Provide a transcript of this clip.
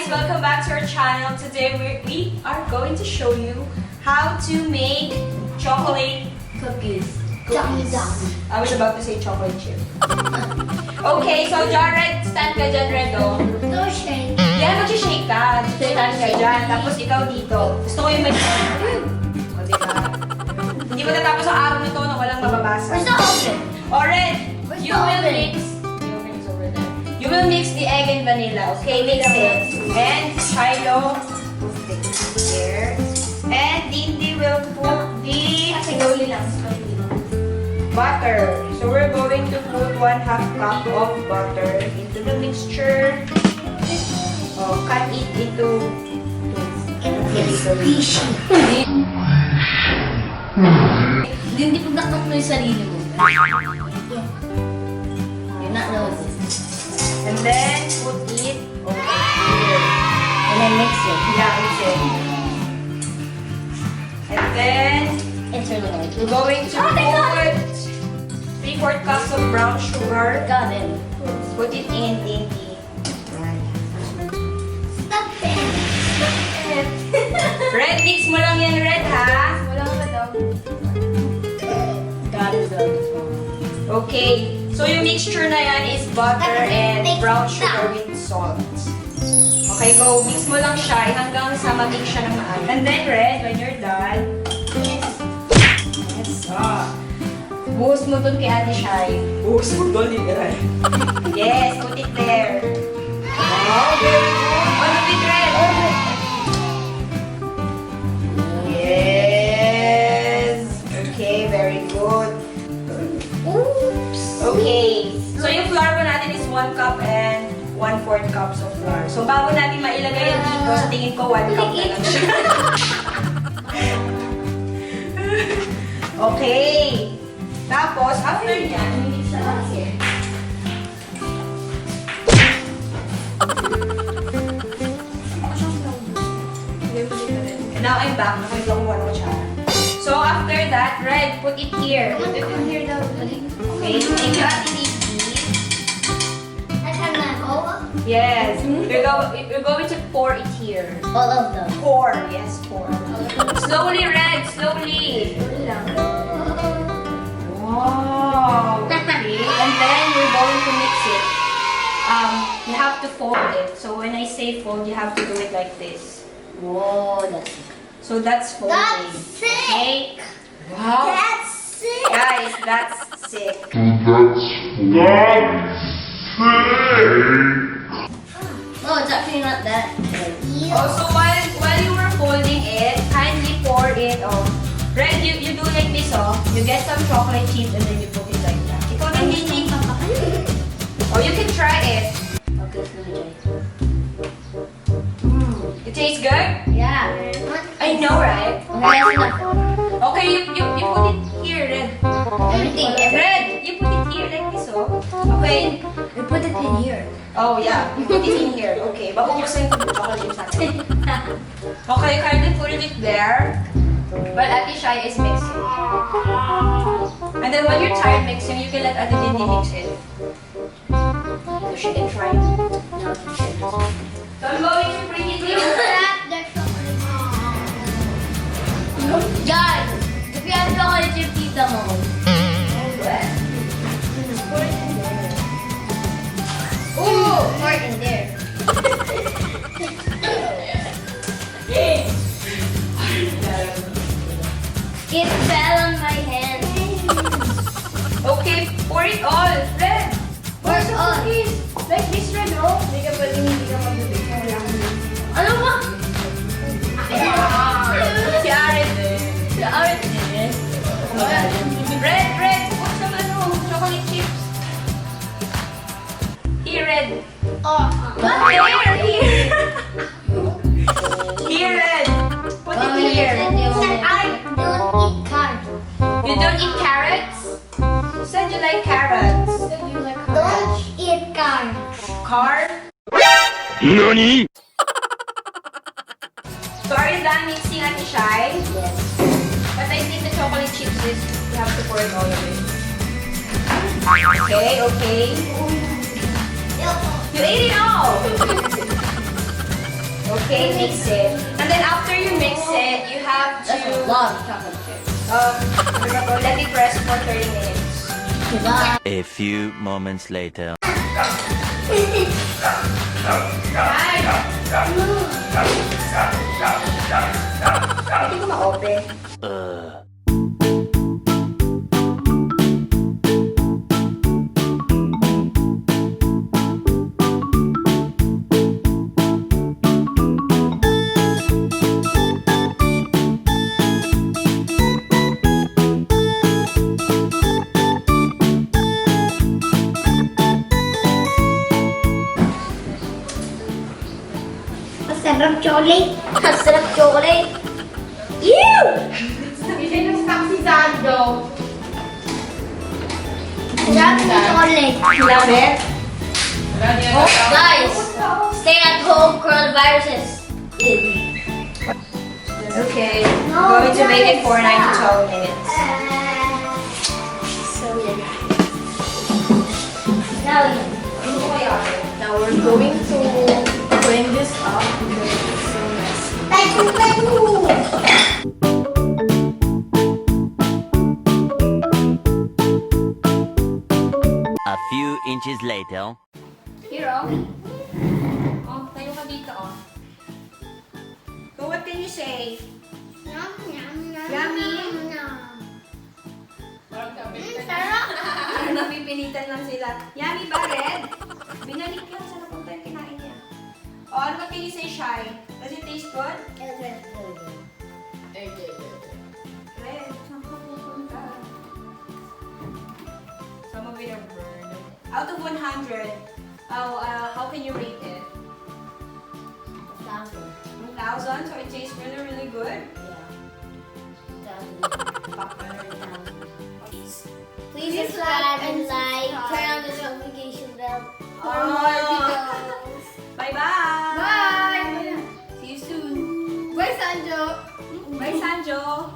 welcome back to our channel. Today we are going to show you how to make chocolate cookies. I was about to say chocolate chip. Okay, so Jared, stand ka dyan, Redo. Don't shake. Yan, mag-shake ka. Stand ka dyan. Tapos ikaw dito. Gusto ko yung may... O, diba? Hindi mo natapos ang araw na to na walang mababasa. Where's the oven? Alright, Where's you the will oven? mix... The oven is over there. You will mix the egg and vanilla. Okay, mix it. And Shiloh, put it here. And Dindi will put the butter. So we're going to put 1/2 cup of butter into the mixture. Oh, cut it into Hindi pagdakdak mo yung sarili mo. You're not nosy. and then put it over here. And then mix it. Yeah, mix it. And then Interminate. we're going to put 3/4 cups of brown sugar. Got it. Put it in Dindi. Stop it. Red, mix mo lang yan, Red, ha? Wala ka daw. Got it daw. Okay. So yung mixture na yan is butter and brown sugar with salt. Okay, go. Mix mo lang siya hanggang sa mag-mix siya ng maayos. And then, Red, when you're done, yes. Buhos mo dun kay Ate Shai. Buhos mo dun, literal. Yes, put it there. Wow, very good. One of it, Red. Yes. Okay, very good. Oops. Okay. So yung flour po natin is 1 cup and 1/4 cups of flour. So bago natin mailagay yan dito, sa tingin ko 1 cup na lang siya. Okay. Tapos, after yan, mix na lang siya. Now I'm back. Nakita ko 1 kutsara. So after that, Red, put it here. Put it in here daw. Okay, thank you, Ate Nikki. Yes. We're going to pour it here. All of them. Pour. Yes, pour. Slowly, Red. Slowly. Wow. Okay. And then we're going to mix it. You have to fold it. So when I say fold, you have to do it like this. Whoa, that's So that's folding. That's sick. Okay. Wow. That's sick. Guys, that's sick. No, it's actually not that. Also, while you were folding it, kindly pour it on. Red, you do like this, oh. You get some chocolate chips and then you put it like that. Ikaw din, Dindi. Or you can try it. Okay, let's do it. It tastes good? Yeah. I know, right? Okay, that's enough. Okay, you put it here, Red. Everything. Red, you put it here like this, oh. Okay. We put it in here. Oh, yeah. You put it in here. Okay. Babuksan ko yung chocolate chips natin. Okay, kindly put it there. While Ate Shai is mixing. And then when you're tired mixing, you can let Ate Dindi mix it. So she can try it. So I'm going to bring it here. Guys, if you have chocolate chip, tita mo. Ooh, pour it in there. It fell on my hand. Okay, pour it all. Red. Pour it all. Like this, Red, oh. Hindi ka pwede, hindi ka magdabit. Ano ba? Si Aret. Si Art din eh. Red, put some chocolate chips. Here, Red. Oh. Here. Here, Red. Put it here. I don't eat carrots. You don't eat carrots? You said you like carrots. Don't eat carrots. Car? NANI?! So are you done mixing, Ate Shai? Yes. But I think the chocolate chips is, you have to pour it all away. Okay. You ate it all! Okay, mix it. And then after you mix it, you have to That's a lot of chocolate chips. let it rest for 30 minutes. Diba? A few moments later. Hindi ko ma-open. Masarap chocolate. Masarap chocolate. Ew! Sinustak si Sando. Masarap chocolate. Love it? Guys, stay at home, coronaviruses. Okay. Going to make it for 9 to 12 minutes. So yeah. Now we're going to clean this up because it's so messy. A few inches later. Here, oh. Oh, tayo ka dito, oh. So what can you say? Yummy? Parang napipilitan lang sila. Yummy ba, Red? Binalik yan sa napunta yung kinain niya. Oh, ano what can you say, Shy? Does it taste good? Red, saan ka pupunta? Some of it are burned. Out of 100, how can you rate it? 1,000? So it tastes really, really good? Please subscribe and like. Turn on the notification bell for more videos. Bye-bye! Bye! See you soon! Bye, Sanjo! Bye, Sanjo!